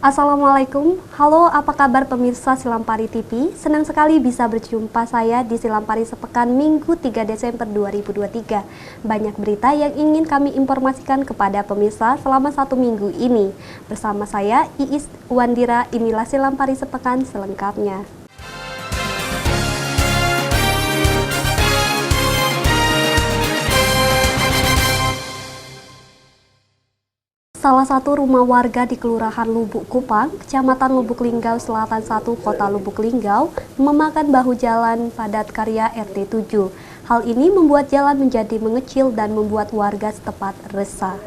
Assalamualaikum, halo apa kabar pemirsa Silampari TV? Senang sekali bisa berjumpa saya di Silampari Sepekan Minggu 3 Desember 2023. Banyak berita yang ingin kami informasikan kepada pemirsa selama satu minggu ini. Bersama saya Iis Wandira, inilah Silampari Sepekan selengkapnya. Salah satu rumah warga di Kelurahan Lubuk Kupang, Kecamatan Lubuk Linggau Selatan 1, Kota Lubuk Linggau, memakan bahu jalan padat karya RT 7. Hal ini membuat jalan menjadi mengecil dan membuat warga setempat resah.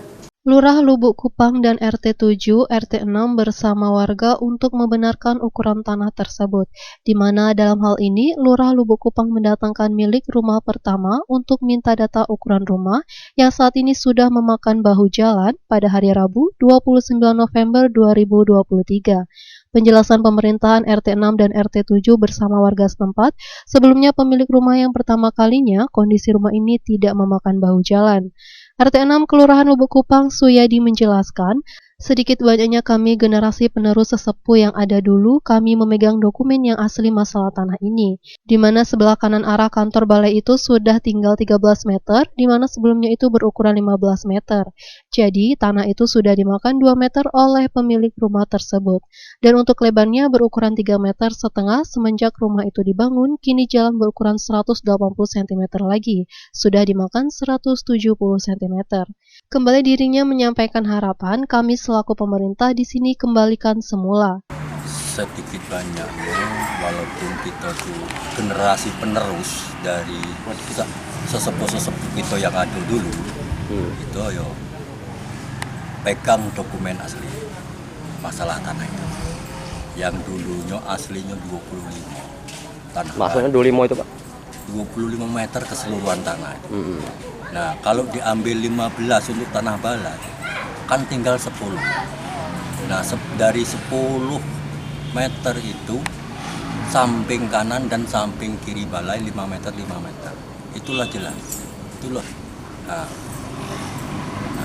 Lurah Lubuk Kupang dan RT 7, RT 6 bersama warga untuk membenarkan ukuran tanah tersebut, di mana dalam hal ini Lurah Lubuk Kupang mendatangkan milik rumah pertama untuk minta data ukuran rumah yang saat ini sudah memakan bahu jalan pada hari Rabu 29 November 2023. Penjelasan pemerintahan RT 6 dan RT 7 bersama warga setempat, sebelumnya pemilik rumah yang pertama kalinya kondisi rumah ini tidak memakan bahu jalan. RT 6 Kelurahan Lubuk Kupang Suyadi menjelaskan, sedikit banyaknya kami generasi penerus sesepuh yang ada dulu, kami memegang dokumen yang asli masalah tanah ini, di mana sebelah kanan arah kantor balai itu sudah tinggal 13 meter, di mana sebelumnya itu berukuran 15 meter. Jadi, tanah itu sudah dimakan 2 meter oleh pemilik rumah tersebut. Dan untuk lebarnya berukuran 3 meter setengah semenjak rumah itu dibangun, kini jalan berukuran 180 cm lagi, sudah dimakan 170 cm. Kembali dirinya menyampaikan harapan kami selaku pemerintah di sini kembalikan semula. Sedikit banyaknya, walaupun kita tuh generasi penerus dari sesepuh-sesepuh kita yang ada dulu, itu yo pegang dokumen asli masalah tanah itu. Yang dulunya aslinya 25 tanah. Maksudnya 25 itu Pak? 25 meter keseluruhan tanah itu. Nah, kalau diambil 15 untuk tanah balai, kan tinggal 10. Nah, dari 10 meter itu, samping kanan dan samping kiri balai 5 meter, 5 meter. Itulah jelas. Itulah. Nah,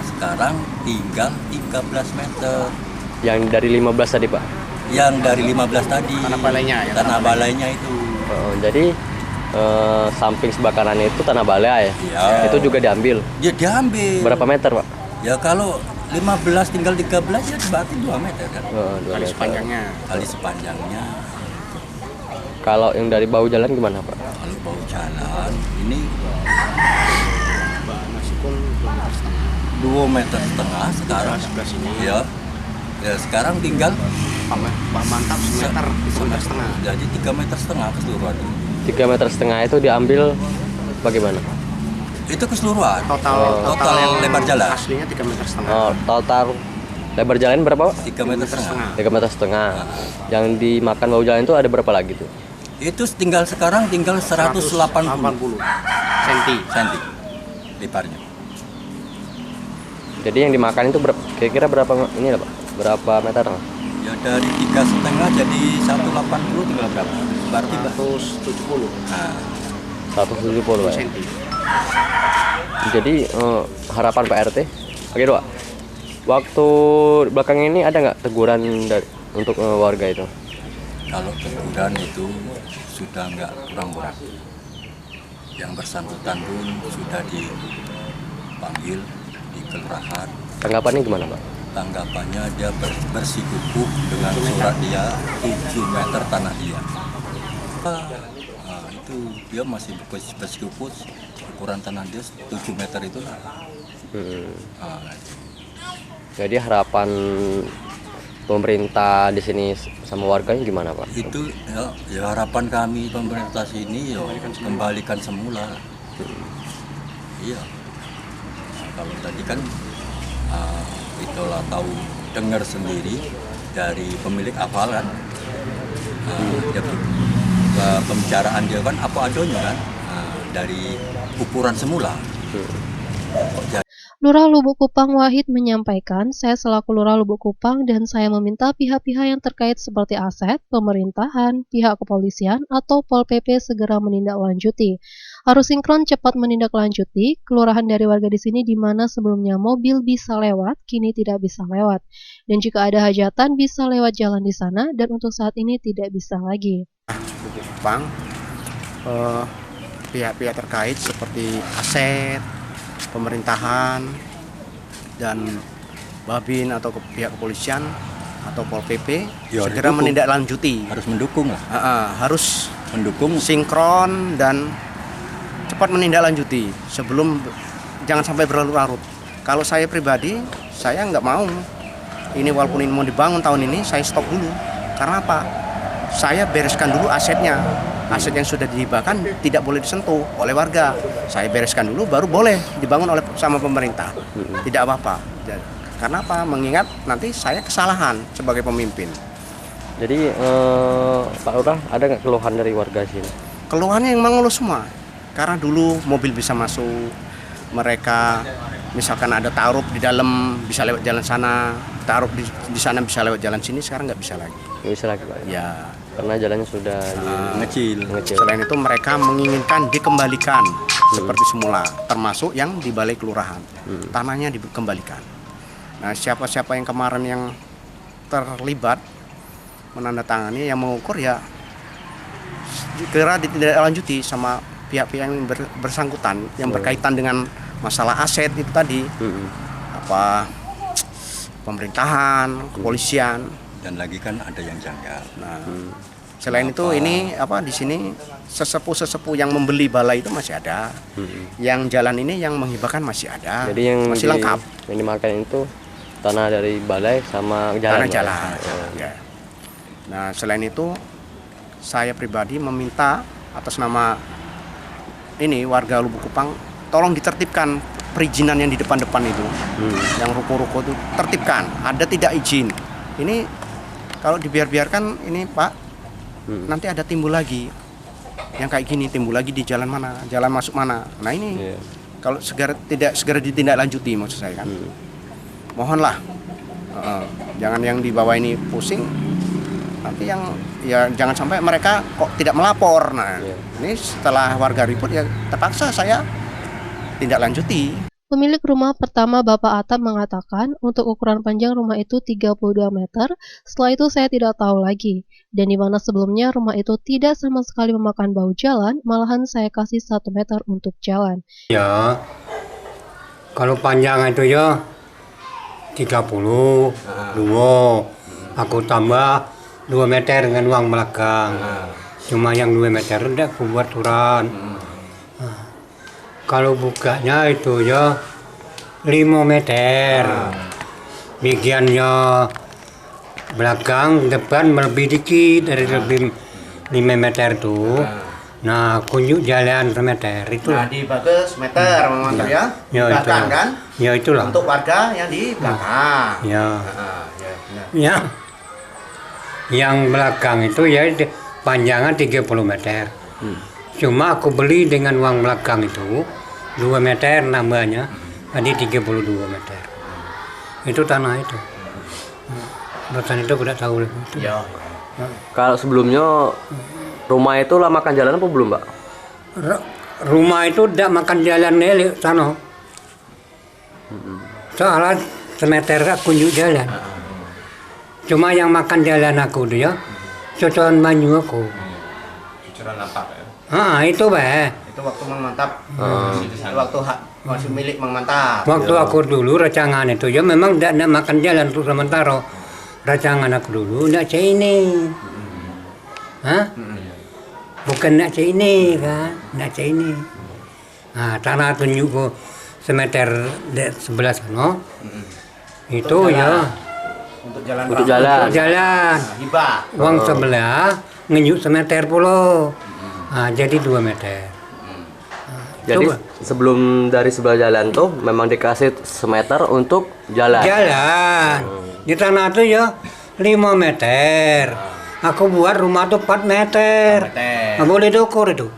sekarang tinggal 13 meter. Yang dari 15 tadi Pak? Yang dari 15 tadi. Tanah balainya ya? Tanah balainya itu. Jadi samping sebelah kanan itu tanah balai ya. Itu juga diambil? Ya diambil. Berapa meter Pak? Ya kalau 15 tinggal 13 ya berarti 2 meter kan? 2 kali meter. sepanjangnya. Kali sepanjangnya. Kalau yang dari bahu jalan gimana Pak? Kalau bahu jalan ini 2 meter setengah sekarang. Sebelah sini. Ya. Ya sekarang tinggal mantap semeter, 2,5 meter. Jadi 3 meter setengah keseluruhan. 3 meter setengah itu diambil bagaimana? Itu keseluruhan. Total yang lebar jalan. Aslinya 3 meter setengah. Oh, total lebar jalan berapa Pak? 3 meter setengah. 3 meter setengah. Yang dimakan bahu jalan itu ada berapa lagi tuh? Itu sekarang tinggal 180 cm lebarnya. Jadi yang dimakan itu kira-kira berapa ini lah Pak? Berapa meter? Ya dari 3,5 jadi 180 tinggal berapa? Berarti 170. Nah, 170 Pak. cm. Jadi harapan Pak RT, oke Pak. Waktu belakang ini ada nggak teguran untuk warga itu? kalau teguran itu sudah nggak kurang-kurang. Yang bersangkutan pun sudah dipanggil di kelurahan. Tanggapannya gimana Pak? Tanggapannya dia bersikukuh dengan surat dia 7 meter tanah dia. Nah, itu dia masih bersikukuh ukuran tanah dia 7 meter itu. Jadi harapan pemerintah di sini sama warganya gimana Pak? Itu ya harapan kami pemerintah sini ya kembalikan semula. Iya. Nah, kalau tadi kan itulah tahu dengar sendiri dari pemilik apalan. Pembicaraan dia kan apa adanya kan dari ukuran semula. Lurah Lubuk Kupang Wahid menyampaikan, saya selaku Lurah Lubuk Kupang dan saya meminta pihak-pihak yang terkait seperti aset, pemerintahan, pihak kepolisian, atau Pol PP segera menindaklanjuti. Harus sinkron cepat menindaklanjuti kelurahan dari warga di sini di mana sebelumnya mobil bisa lewat, kini tidak bisa lewat. Dan jika ada hajatan bisa lewat jalan di sana dan untuk saat ini tidak bisa lagi. Lubuk Kupang, pihak-pihak terkait seperti aset, pemerintahan, dan Babin atau pihak kepolisian atau Pol PP Ya, segera didukung. menindaklanjuti. Harus mendukung lah, Harus mendukung. sinkron dan cepat menindaklanjuti sebelum, jangan sampai berlarut-larut. Kalau saya pribadi, saya nggak mau ini, walaupun ini mau dibangun tahun ini, saya stop dulu. Karena apa? Saya bereskan dulu asetnya. Aset yang sudah dihibahkan tidak boleh disentuh oleh warga. Saya bereskan dulu, baru boleh dibangun oleh sama pemerintah. Tidak apa-apa. Karena apa? Mengingat nanti saya kesalahan sebagai pemimpin. Jadi Pak Lurah, ada nggak keluhan dari warga sini? Keluhannya yang mengeluh semua. Karena dulu mobil bisa masuk, mereka misalkan ada taruh di dalam bisa lewat jalan sana, taruh di sana bisa lewat jalan sini, sekarang nggak bisa lagi. Nggak bisa lagi Pak. Ya. Karena jalannya sudah Ngecil. mengecil. Selain itu mereka menginginkan dikembalikan seperti semula, termasuk yang di balai kelurahan. Tanahnya dikembalikan. Nah, siapa-siapa yang kemarin yang terlibat menandatangani, yang mengukur, ya segera ditindaklanjuti sama pihak-pihak yang bersangkutan yang berkaitan dengan masalah aset itu tadi. Apa pemerintahan, kepolisian. Dan lagi kan ada yang janggal. Nah, selain itu ini apa di sini sesepuh-sesepuh yang membeli balai itu masih ada. Yang jalan ini yang menghibahkan masih ada. Jadi yang masih lengkap. Yang dimakan itu tanah dari balai sama jalan. Tanah jalan. Ya. Nah, selain itu saya pribadi meminta atas nama ini warga Lubuk Kupang, tolong ditertibkan perizinan yang di depan-depan itu. Yang ruko-ruko itu tertibkan. Ada tidak izin. Ini kalau dibiarkan ini Pak, nanti ada timbul lagi yang kayak gini, timbul lagi di jalan mana, jalan masuk mana. Nah ini kalau tidak segera ditindaklanjuti maksud saya kan, mohonlah, jangan yang di bawah ini pusing, nanti yang ya jangan sampai mereka kok tidak melapor. Nah ini setelah warga ribut ya terpaksa saya tindaklanjuti. Pemilik rumah pertama Bapak Atap mengatakan untuk ukuran panjang rumah itu 32 meter, setelah itu saya tidak tahu lagi. Dan di mana sebelumnya rumah itu tidak sama sekali memakan bahu jalan, malahan saya kasih 1 meter untuk jalan. Ya, kalau panjang itu ya 30, 2, aku tambah 2 meter dengan uang belakang. Cuma yang 2 meter udah aku buat turun. Kalau bukanya itu ya 5 meter, bagiannya belakang, depan lebih dikit dari lebih 5 meter tuh. Nah, kunjuk jalan semeter itu. Nah di bagus meter meter ya, Ya, belakang itu. kan, Ya itulah. untuk warga yang di belakang. Ya, Ya, benar. ya. Yang belakang itu ya panjangnya 30 meter. Cuma aku beli dengan uang belakang itu 2 meter nambahnya, jadi 32 meter. Itu tanah itu. Tanah itu udah tahu itu. Ya. Kalau sebelumnya rumah itu lah makan jalan apa belum Pak? Rumah itu udah makan jalan lele sana. Soalnya semeter kunjuk jalan. Cuma yang makan jalan aku dia, cocokan banyu aku. Cucuran apa ya? Itu be. Itu waktu mengmantap. Waktu masih milik mengmantap. Waktu aku dulu rancangan itu ya memang tidak makan jalan untuk sementara. Rancangan aku dulu tidak ini. Bukan tidak ini kan, tidak ini. Nah, tanah tunjuk ke semeter sebelah sana. Itu ya Untuk jalan. Untuk jalan. untuk jalan. Hibah. Uang sebelah ngenyuk semeter puluh. Nah, jadi 2 meter. Jadi Coba. sebelum dari sebelah jalan tuh memang dikasih semeter untuk jalan. Jalan. Di tanah itu ya 5 meter. Aku buat rumah tuh 4 meter. Nggak boleh diukur itu.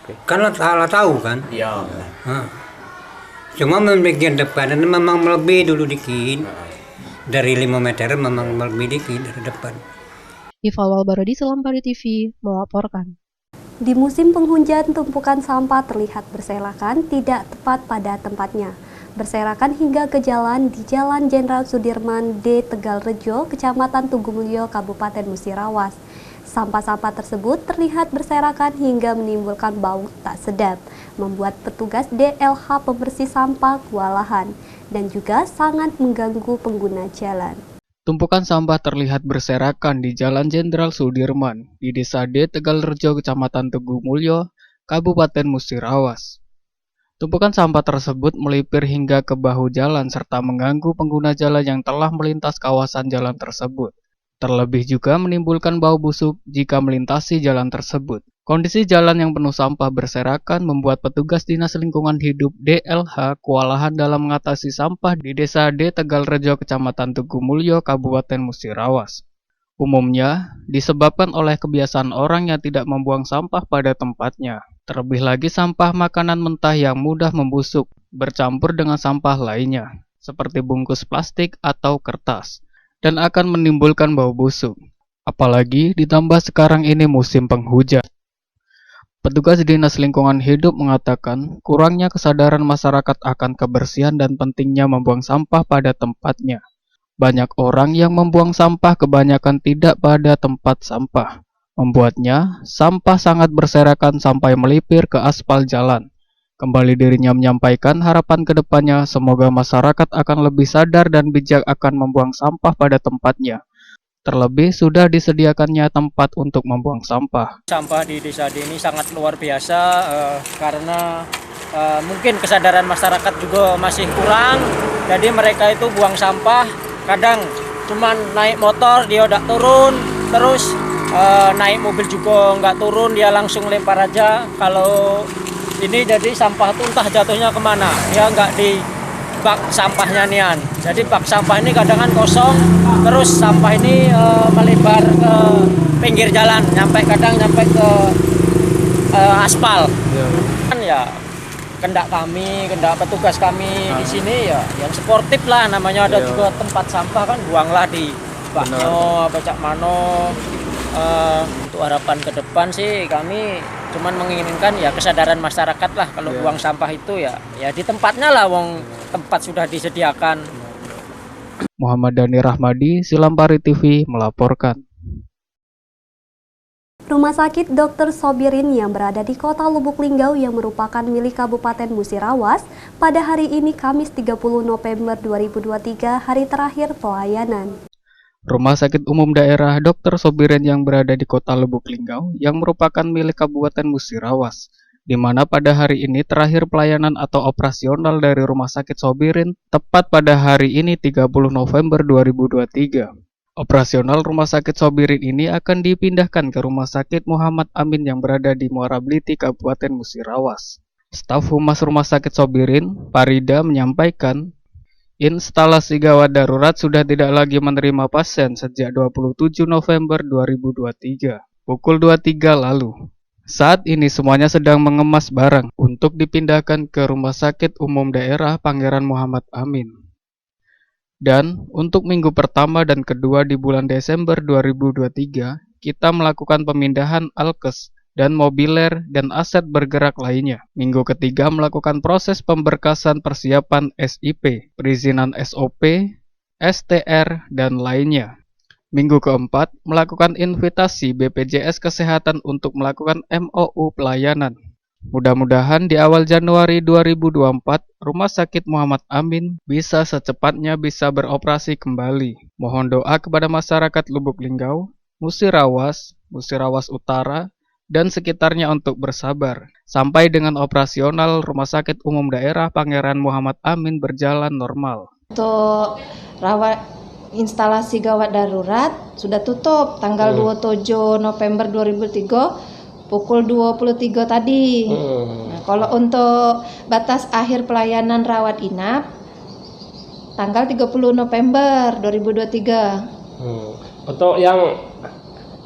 Oke. kan salah tahu kan. Iya. Nah, cuma bagian depan ini memang lebih dulu dikit. Dari 5 meter memang lebih dikit dari depan. Ifawal Barodi, Selampari TV, melaporkan. Di musim penghujan, tumpukan sampah terlihat berserakan tidak tepat pada tempatnya. Berserakan hingga ke jalan di Jalan Jenderal Sudirman D. Tegalrejo, Kecamatan Tugumulyo, Kabupaten Musirawas. Sampah-sampah tersebut terlihat berserakan hingga menimbulkan bau tak sedap, membuat petugas DLH pembersih sampah kewalahan dan juga sangat mengganggu pengguna jalan. Tumpukan sampah terlihat berserakan di Jalan Jenderal Sudirman di Desa D. Tegalrejo, Kecamatan Tugumulyo, Kabupaten Musirawas. Tumpukan sampah tersebut melipir hingga ke bahu jalan serta mengganggu pengguna jalan yang telah melintas kawasan jalan tersebut. Terlebih juga menimbulkan bau busuk jika melintasi jalan tersebut. Kondisi jalan yang penuh sampah berserakan membuat petugas Dinas Lingkungan Hidup DLH kewalahan dalam mengatasi sampah di Desa D. Tegalrejo, Kecamatan Tugumulyo, Kabupaten Musirawas. Umumnya disebabkan oleh kebiasaan orang yang tidak membuang sampah pada tempatnya. Terlebih lagi sampah makanan mentah yang mudah membusuk bercampur dengan sampah lainnya, seperti bungkus plastik atau kertas, dan akan menimbulkan bau busuk. Apalagi ditambah sekarang ini musim penghujan. Petugas Dinas Lingkungan Hidup mengatakan kurangnya kesadaran masyarakat akan kebersihan dan pentingnya membuang sampah pada tempatnya. Banyak orang yang membuang sampah kebanyakan tidak pada tempat sampah. Membuatnya, sampah sangat berserakan sampai melipir ke aspal jalan. Kembali dirinya menyampaikan harapan ke depannya semoga masyarakat akan lebih sadar dan bijak akan membuang sampah pada tempatnya. Terlebih sudah disediakannya tempat untuk membuang sampah. Sampah di desa ini sangat luar biasa karena mungkin kesadaran masyarakat juga masih kurang. Jadi mereka itu buang sampah kadang cuman naik motor dia udah turun, terus naik mobil juga nggak turun, dia langsung lempar aja. Kalau ini jadi sampah tuh entah jatuhnya kemana, dia nggak di bak sampahnya nian. Jadi bak sampah ini kadang kosong, terus sampah ini melebar ke pinggir jalan, kadang nyampe ke aspal. Kan ya kendak petugas kami di sini ya yang sportif lah, namanya ada juga tempat sampah kan, buanglah di bakno apa cak mano. Untuk harapan ke depan sih kami cuman menginginkan ya kesadaran masyarakat lah, kalau buang sampah itu ya di tempatnya lah, wong tempat sudah disediakan. Muhammad Dhani Rahmadi, Selampari TV melaporkan. Rumah sakit Dr. Sobirin yang berada di Kota Lubuk Linggau yang merupakan milik Kabupaten Musirawas pada hari ini Kamis 30 November 2023 hari terakhir pelayanan. Rumah Sakit Umum Daerah Dr. Sobirin yang berada di Kota Lubuk Linggau yang merupakan milik Kabupaten Musirawas, di mana pada hari ini terakhir pelayanan atau operasional dari Rumah Sakit Sobirin tepat pada hari ini 30 November 2023. Operasional Rumah Sakit Sobirin ini akan dipindahkan ke Rumah Sakit Muhammad Amin yang berada di Muara Bliti, Kabupaten Musirawas. Staf Humas Rumah Sakit Sobirin, Parida, menyampaikan instalasi gawat darurat sudah tidak lagi menerima pasien sejak 27 November 2023, pukul 23 lalu. Saat ini semuanya sedang mengemas barang untuk dipindahkan ke Rumah Sakit Umum Daerah Pangeran Muhammad Amin. Dan untuk minggu pertama dan kedua di bulan Desember 2023, kita melakukan pemindahan alkes dan mobiler dan aset bergerak lainnya. Minggu ketiga melakukan proses pemberkasan persiapan SIP, perizinan SOP, STR, dan lainnya. Minggu keempat melakukan invitasi BPJS Kesehatan untuk melakukan MOU pelayanan. Mudah-mudahan di awal Januari 2024, Rumah Sakit Muhammad Amin bisa secepatnya bisa beroperasi kembali. Mohon doa kepada masyarakat Lubuk Linggau, Musirawas, Musirawas Utara, dan sekitarnya untuk bersabar sampai dengan operasional Rumah Sakit Umum Daerah Pangeran Muhammad Amin berjalan normal. Untuk instalasi gawat darurat sudah tutup tanggal 27 November 2003 pukul 23 tadi. Nah, kalau untuk batas akhir pelayanan rawat inap tanggal 30 November 2023. Untuk yang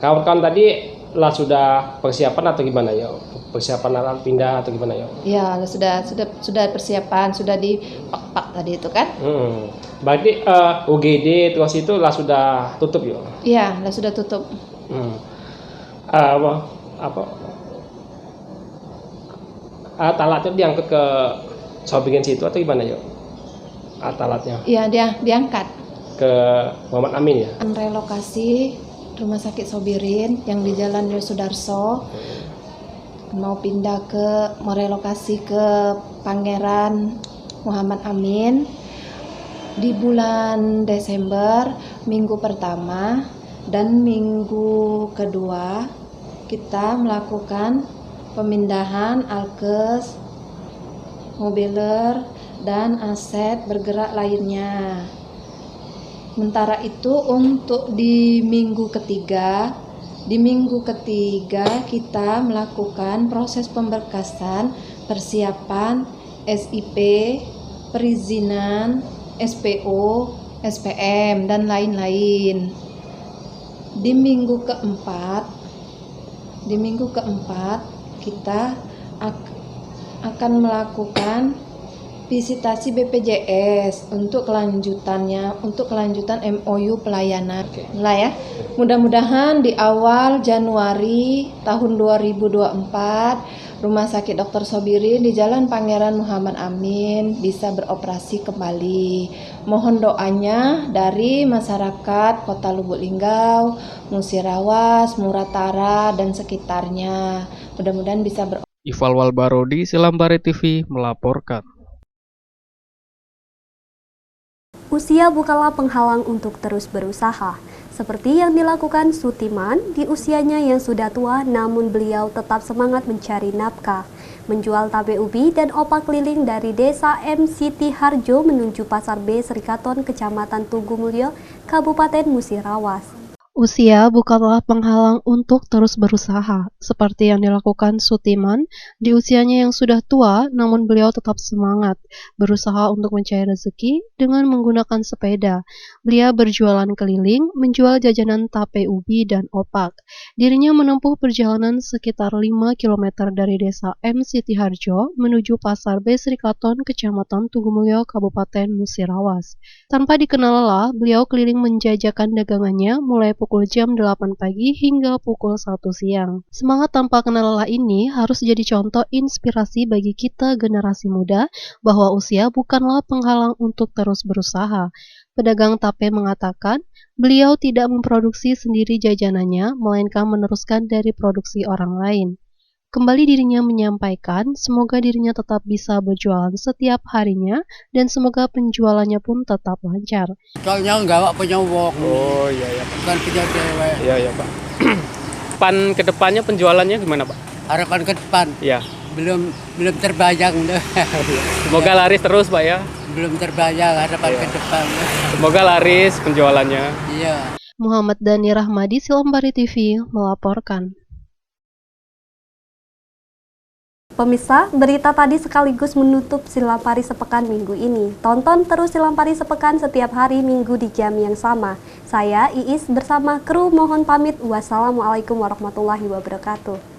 kawan-kawan tadi lah sudah persiapan atau gimana ya? Persiapan alat pindah atau gimana ya? Ya, sudah persiapan, sudah di pak tadi itu kan? Berarti UGD terus itu lah sudah tutup ya? Iya, lah sudah tutup. Alatnya diangkut ke Sobirin situ atau gimana ya? Alatnya? Iya, dia diangkat Ke Muhammad Amin ya? relokasi Rumah Sakit Sobirin yang di Jalan Yosudarso. Mau relokasi ke Pangeran Muhammad Amin di bulan Desember, minggu pertama dan minggu kedua kita melakukan pemindahan alkes, mobiler, dan aset bergerak lainnya. Sementara itu untuk di minggu ketiga kita melakukan proses pemberkasan, persiapan SIP, perizinan, SPO, SPM, dan lain-lain. Di minggu keempat kita akan melakukan visitasi BPJS untuk kelanjutan MOU pelayanan. Lah ya. Mudah-mudahan di awal Januari tahun 2024 Rumah Sakit Dr. Sobirin di Jalan Pangeran Muhammad Amin bisa beroperasi kembali. Mohon doanya dari masyarakat Kota Lubuk Linggau, Musirawas, Muratara, dan sekitarnya. Mudah-mudahan bisa Ival Walbarodi, Silambari TV melaporkan. Usia bukanlah penghalang untuk terus berusaha. Seperti yang dilakukan Sutiman di usianya yang sudah tua, namun beliau tetap semangat mencari nafkah. Menjual tape ubi dan opak keliling dari desa M. Siti Harjo menuju Pasar B. Serikaton, Kecamatan Tugumulyo, Kabupaten Musirawas. Usia bukanlah penghalang untuk terus berusaha, seperti yang dilakukan Sutiman di usianya yang sudah tua, namun beliau tetap semangat berusaha untuk mencari rezeki dengan menggunakan sepeda. Beliau berjualan keliling, menjual jajanan tape ubi dan opak. Dirinya menempuh perjalanan sekitar 5 km dari desa M. Siti Harjo menuju Pasar B. Serikaton, Kecamatan Tugumulyo, Kabupaten Musirawas. Tanpa dikenal lelah, beliau keliling menjajakan dagangannya mulai pukul jam 8 pagi hingga pukul 1 siang. Semangat tanpa kenal lelah ini harus jadi contoh inspirasi bagi kita generasi muda bahwa usia bukanlah penghalang untuk terus berusaha. Pedagang tape mengatakan, beliau tidak memproduksi sendiri jajanannya, melainkan meneruskan dari produksi orang lain. Kembali dirinya menyampaikan, semoga dirinya tetap bisa berjualan setiap harinya dan semoga penjualannya pun tetap lancar. Soalnya enggak punya uang. Oh iya ya. Bukan punya cewek. Iya ya Pak. Pan kedepannya penjualannya gimana Pak? Harapan ke depan. Iya. Belum terbayang deh. Semoga laris terus Pak ya. Belum terbayang harapan ke depan. Semoga laris penjualannya. Iya. Muhammad Dhani Rahmadi, Silambari TV melaporkan. Pemirsa, berita tadi sekaligus menutup Silambari Sepekan minggu ini. Tonton terus Silambari Sepekan setiap hari Minggu di jam yang sama. Saya Iis bersama kru mohon pamit. Wassalamualaikum warahmatullahi wabarakatuh.